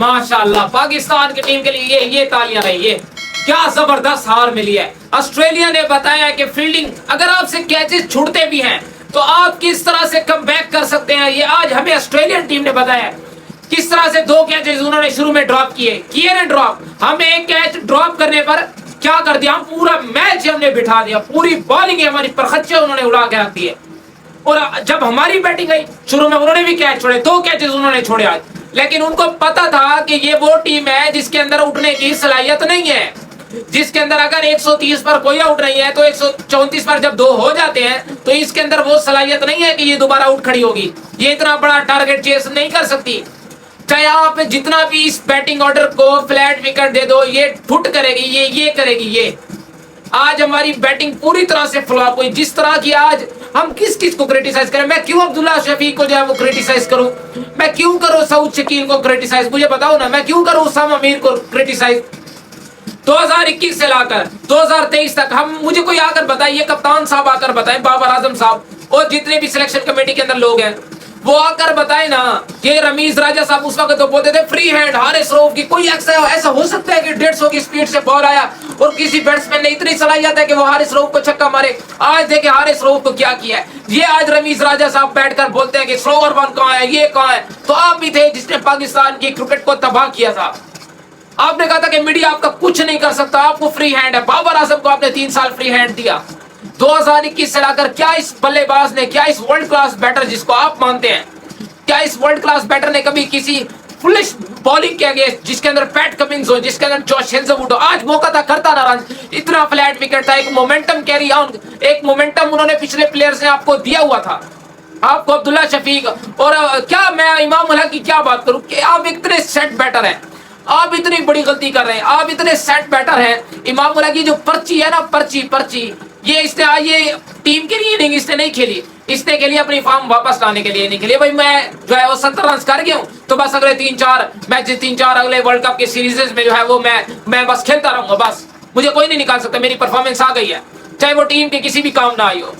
माशाल्लाह पाकिस्तान की टीम के लिए ये तालियां रही है। क्या जबरदस्त हार मिली है। ऑस्ट्रेलिया ने बताया कि फील्डिंग, अगर आपसे कैचेस छूटते भी हैं तो आप किस तरह से कम बैक कर सकते हैं, ये आज हमें ऑस्ट्रेलियन टीम ने बताया। किस तरह से 2 कैचेस उन्होंने शुरू में ड्रॉप किए ना ड्रॉप। हमें एक कैच ड्रॉप करने पर क्या कर दिया, हम पूरा मैच हमने बिठा दिया, पूरी बॉलिंग हमारी परखच्चे उन्होंने उड़ा के रख दिए। और जब हमारी बैटिंग आई शुरू में उन्होंने भी कैच छोड़े, 2 कैचेस उन्होंने छोड़े आज, लेकिन उनको पता था कि ये वो टीम है जिसके अंदर उठने की सलाहियत नहीं है, जिसके अंदर अगर 130 पर कोई आउट नहीं है तो 134 पर जब 2 हो जाते हैं तो इसके अंदर वो सलाहियत नहीं है कि ये दोबारा आउट खड़ी होगी, ये इतना बड़ा टारगेट चेस नहीं कर सकती। चाहे आप जितना भी इस बैटिंग ऑर्डर को फ्लैट विकेट दे दो, ये फुट करेगी, ये करेगी। ये आज हमारी बैटिंग पूरी तरह से फ्लॉप हुई। जिस तरह की आज हम किस किस को क्रिटिसाइज करें, मैं क्यों अब्दुल्ला शफीक को जो है वो क्रिटिसाइज करूं, मैं क्यों करूं सऊद शकील को क्रिटिसाइज, मुझे बताओ ना, मैं क्यों करूं उसामा मीर को क्रिटिसाइज। 2021 से लाकर 2023 तक हम, मुझे कोई आकर बताइए, कप्तान साहब आकर बताएं, बाबर आजम साहब और जितने भी सिलेक्शन कमेटी के अंदर लोग हैं वो आकर बताए ना। ये रमीज राजा साहब उस वक्त तो बोलते थे फ्री हैंड हारिस रऊफ की, कोई ऐसा हो सकता है कि 150 की स्पीड से बॉल आया और किसी बैट्समैन ने इतनी सलाहियत है कि वो हारिस रऊफ को छक्का मारे। आज देखे हारिस रऊफ को क्या किया है। ये आज रमीज राजा साहब बैठकर बोलते हैं कि स्लोवर वन कहाँ है, ये कहाँ है। तो आप भी थे जिसने पाकिस्तान की क्रिकेट को तबाह किया था। आपने कहा था कि मीडिया आपका कुछ नहीं कर सकता, आपको फ्री हैंड है। बाबर आजम को आपने 3 साल फ्री हैंड दिया। 2021 से लाकर क्या इस बल्लेबाज ने, क्या इस वर्ल्ड क्लास बैटर जिसको आप मानते हैं, क्या इस वर्ल्ड क्लास बैटर ने कभी किसी फुलिश बॉलिंग के अगेंस्ट, जिसके अंदर पैट कमिंस हो, जिसके अंदर जॉश हेजलवुड हो, आज मौका था करता ना रन, इतना फ्लैट विकेट था, एक मोमेंटम कैरी ऑन, एक मोमेंटम उन्होंने पिछले प्लेयर्स ने आपको दिया हुआ था, आपको अब्दुल्ला शफीक। और क्या मैं इमाम उल हक की क्या बात करूं कि आप इतने सेट बैटर हैं, आप इतनी बड़ी गलती कर रहे हैं, आप इतने सेट बैटर हैं। इमाम उल हक की जो पर्ची है ना, पर्ची ये इसने ये टीम के लिए नहीं, इसने नहीं खेली, इसने के लिए अपनी फॉर्म वापस लाने के लिए नहीं खेली। भाई मैं जो है वो 70 रन कर गया हूं तो बस अगले 3-4 मैच, 3-4 अगले वर्ल्ड कप के सीरीजेस में जो है वो मैं बस खेलता रहूंगा, बस मुझे कोई नहीं निकाल सकता, मेरी परफॉर्मेंस आ गई है, चाहे वो टीम के किसी भी काम ना आई हो।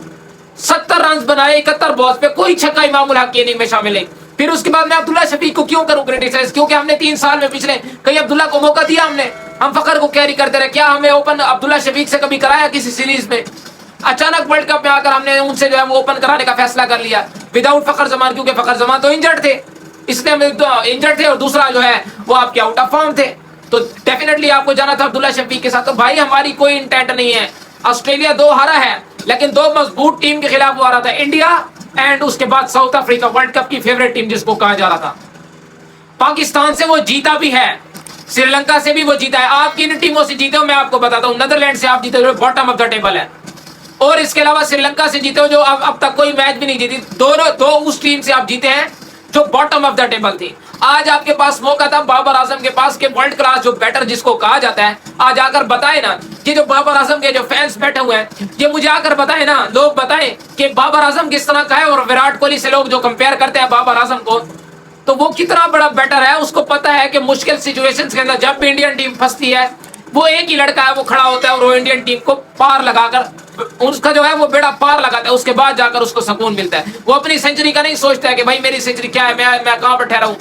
70 रन बनाए 71 बॉल्स पे, कोई छक्का इमाम उल हक की इनिंग में शामिल है। फिर उसके बाद मैं अब्दुल्ला शफीक को क्यों करूं क्रिटिसाइज, क्योंकि हमने 3 साल में पिछले कहीं अब्दुल्ला को मौका दिया, हम फखर को कैरी करते रहे। क्या हमें ओपन अब्दुल्ला शफीक से कभी कराया किसी सीरीज में? अचानक वर्ल्ड कप में आकर हमने उनसे जो है वो ओपन कराने का फैसला कर लिया विदाउट फखर जमान, क्योंकि फखर जमान तो इंजर्ड थे, इसलिए हम इंजर्ड थे और दूसरा जो है वो आपके आउट ऑफ फॉर्म थे, तो डेफिनेटली आपको जाना था अब्दुल्ला शफीक के साथ। तो भाई हमारी कोई इंटेंट नहीं है। ऑस्ट्रेलिया 2 हारा है, लेकिन 2 मजबूत टीम के खिलाफ वो हारा था, इंडिया एंड उसके बाद साउथ अफ्रीका, वर्ल्ड कप की फेवरेट टीम जिसको कहा जा रहा था। पाकिस्तान से वो जीता भी है, श्रीलंका से भी वो जीता है। आप किन टीमों से जीते हो मैं आपको बताता हूँ। नीदरलैंड से आप जीते हो, बॉटम ऑफ द टेबल है, और इसके अलावा श्रीलंका से जीते हो जो अब तक कोई मैच भी नहीं जीती। दो उस टीम से आप जीते हैं जो बॉटम ऑफ द टेबल थी। आज आपके पास मौका था बाबर आजम के पास के वर्ल्ड क्लास जो बैटर जिसको कहा जाता है, आज आकर बताए ना। ये जो बाबर आजम के जो फैंस बैठे हुए हैं, ये मुझे आकर बताए ना, लोग बताएं कि बाबर आजम किस तरह का है, और विराट कोहली से लोग जो कंपेयर करते हैं बाबर आजम को, तो वो कितना बड़ा बैटर है। उसको पता है कि मुश्किल सिचुएशंस के अंदर जब भी इंडियन टीम फंसती है, वो एक ही लड़का है, वो खड़ा होता है और वो इंडियन टीम को पार लगाकर, उसका जो है वो बेड़ा पार लगाता है, उसके बाद जाकर उसको सुकून मिलता है। वो अपनी सेंचुरी का नहीं सोचता है कि भाई मेरी सेंचुरी क्या है, मैं कहां पर ठहरा हूं।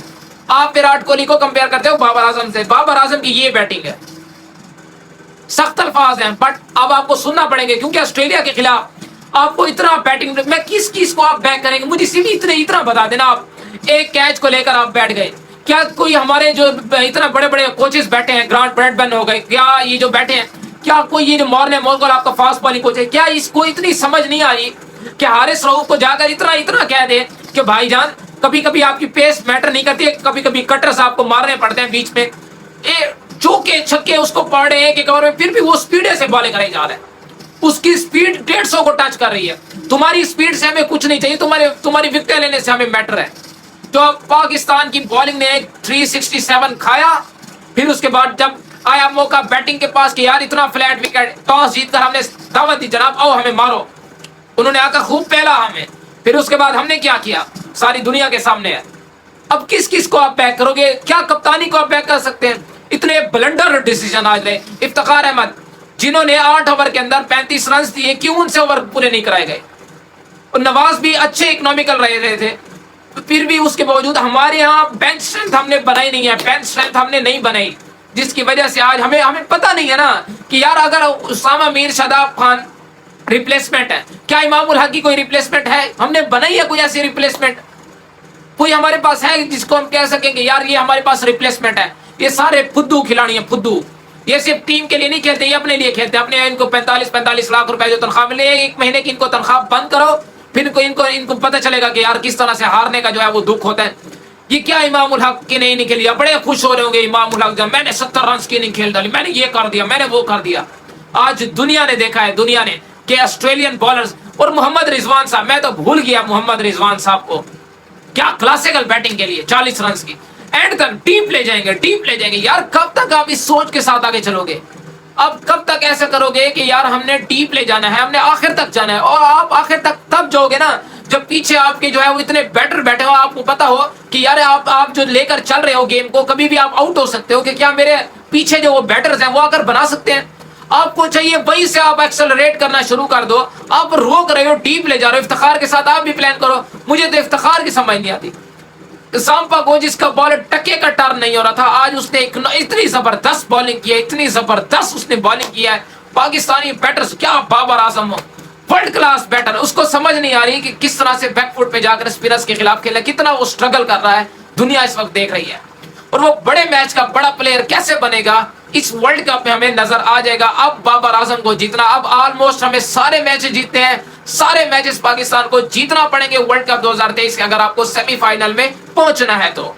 आप विराट कोहली को कंपेयर करते हो बाबर आजम से, बाबर आजम की ये बैटिंग है, सख्त अल्फाज हैं, बट अब आपको सुनना पड़ेंगे क्योंकि ऑस्ट्रेलिया के खिलाफ आपको इतना बैटिंग, मैं किस को आप बैक करेंगे, मुझे सिर्फ इतना बता देना। आप एक कैच को लेकर आप बैठ गए, क्या कोई हमारे जो इतना बड़े बड़े कोचेस बैठे हैं, ग्रांट ब्रैडमैन हो गए, क्या ये जो बैठे हैं, क्या कोई ये जो मॉर्ने मोरगल आपका फास्ट बॉलिंग कोच है, क्या इसको इतनी समझ नहीं आ रही कि हारिस रऊफ को जाकर इतना कह दे कि भाईजान कभी कभी आपकी पेस मैटर नहीं करती है, कभी कभी कटर्स आपको मारने पड़ते हैं बीच में, चौके छक्के उसको पड़ रहे हैं कि कवर में, फिर भी वो स्पीड से बॉलिंग करे जा रहा है, उसकी स्पीड 150 को टच कर रही है। तुम्हारी स्पीड से हमें कुछ नहीं चाहिए, तुम्हारी विकेट लेने से हमें मैटर है। तो पाकिस्तान की बॉलिंग ने 367 खाया, फिर उसके बाद जब आया मौका बैटिंग के पास कि यार इतना फ्लैट विकेट, टॉस जीतकर हमने दावत दी जनाब आओ हमें मारो, उन्होंने आकर खूब पहला हमें, फिर उसके बाद हमने क्या किया सारी दुनिया के सामने है। अब किस को आप बैक करोगे, क्या कप्तानी को आप बैक कर सकते हैं? इतने ब्लंडर डिसीजन आज ले इफ्तिखार अहमद, जिन्होंने 8 ओवर के अंदर 35 रन दिए, क्यों उनसे ओवर पूरे नहीं कराए गए? और नवाज भी अच्छे इकोनॉमिकल रहे थे, پھر بھی اس کے باوجود ہمارے یہاں بینچ اسٹرینتھ ہم نے بنائی نہیں ہے، بینچ اسٹرینتھ ہم نے نہیں بنائی، جس کی وجہ سے آج ہمیں پتہ نہیں ہے نا کہ یار اگر اسامہ میر شاداب خان ریپلیسمنٹ ہے، کیا امام الحق کی کوئی ریپلیسمنٹ ہے؟ ہم نے بنائی ہے کوئی ایسی ریپلیسمنٹ؟ کوئی ہمارے پاس ہے جس کو ہم کہہ سکیں کہ یار یہ ہمارے پاس ریپلیسمنٹ ہے؟ یہ سارے فدو کھلاڑی ہیں، فدو. یہ صرف ٹیم کے لیے نہیں کھیلتے، یہ اپنے لیے کھیلتے ہیں. اپنے ان کو 45 لاکھ روپے جو تنخواہ ملے، ایک مہینے کی ان کو تنخواہ بند کرو، پھر ان کو پتہ چلے گا کہ یار کس طرح سے ہارنے کا جو ہے وہ دکھ ہوتا ہے. یہ کیا امام الحق کی نہیں نکلی؟ بڑے خوش ہو رہے ہوں گے امام الحق جب میں نے 70 رنز کی نہیں کھیل ڈالی، میں نے یہ کر دیا، میں نے وہ کر دیا. آج دنیا نے دیکھا ہے، دنیا نے کہ آسٹریلین بالرز اور محمد رضوان صاحب، میں تو بھول گیا محمد رضوان صاحب کو، کیا کلاسیکل بیٹنگ کے لیے 40 رنز کی اینڈ تک ڈیپ لے جائیں گے، ڈیپ لے جائیں گے. یار کب تک آپ اس سوچ کے ساتھ آگے چلو گے؟ اب کب تک ایسا کرو گے کہ یار ہم نے ڈیپ لے جانا ہے، ہم نے آخر تک جانا ہے؟ اور آپ آخر تک تب جاؤ گے نا جب پیچھے آپ کے جو ہے وہ اتنے بیٹر بیٹھے ہو، آپ کو پتا ہو کہ یار آپ جو لے کر چل رہے ہو گیم کو، کبھی بھی آپ آؤٹ ہو سکتے ہو، کہ کیا میرے پیچھے جو وہ بیٹرز ہیں وہ آ کر بنا سکتے ہیں؟ آپ کو چاہیے وہیں سے آپ ایکسلریٹ کرنا شروع کر دو. آپ روک رہے ہو، ڈیپ لے جا رہے ہو، افتخار کے ساتھ آپ بھی پلان کرو. مجھے تو افتخار کی سمجھ نہیں آتی. زامپا کو جس کا بال ٹکے کا ٹرن نہیں ہو رہا تھا، آج اس نے اتنی زبردست بالنگ کی ہے، اتنی زبردست اس نے بالنگ کی ہے. پاکستانی بیٹرز کیا Babar Azam world class better, اس کو سمجھ نہیں آ رہی کہ کس طرح سے بیک فٹ پہ جا کر اسپنرز کے خلاف کھیلا، کتنا وہ اسٹرگل کر رہا ہے. دنیا اس وقت دیکھ رہی ہے، اور وہ بڑے میچ کا بڑا پلیئر کیسے بنے گا اس ورلڈ کپ میں ہمیں نظر آ جائے گا. اب بابر اعظم کو جیتنا، اب آلموسٹ ہمیں سارے میچ جیتنے ہیں، سارے میچز پاکستان کو جیتنا پڑیں گے ورلڈ کپ 2023 کے، اگر آپ کو سیمی فائنل میں پہنچنا ہے تو.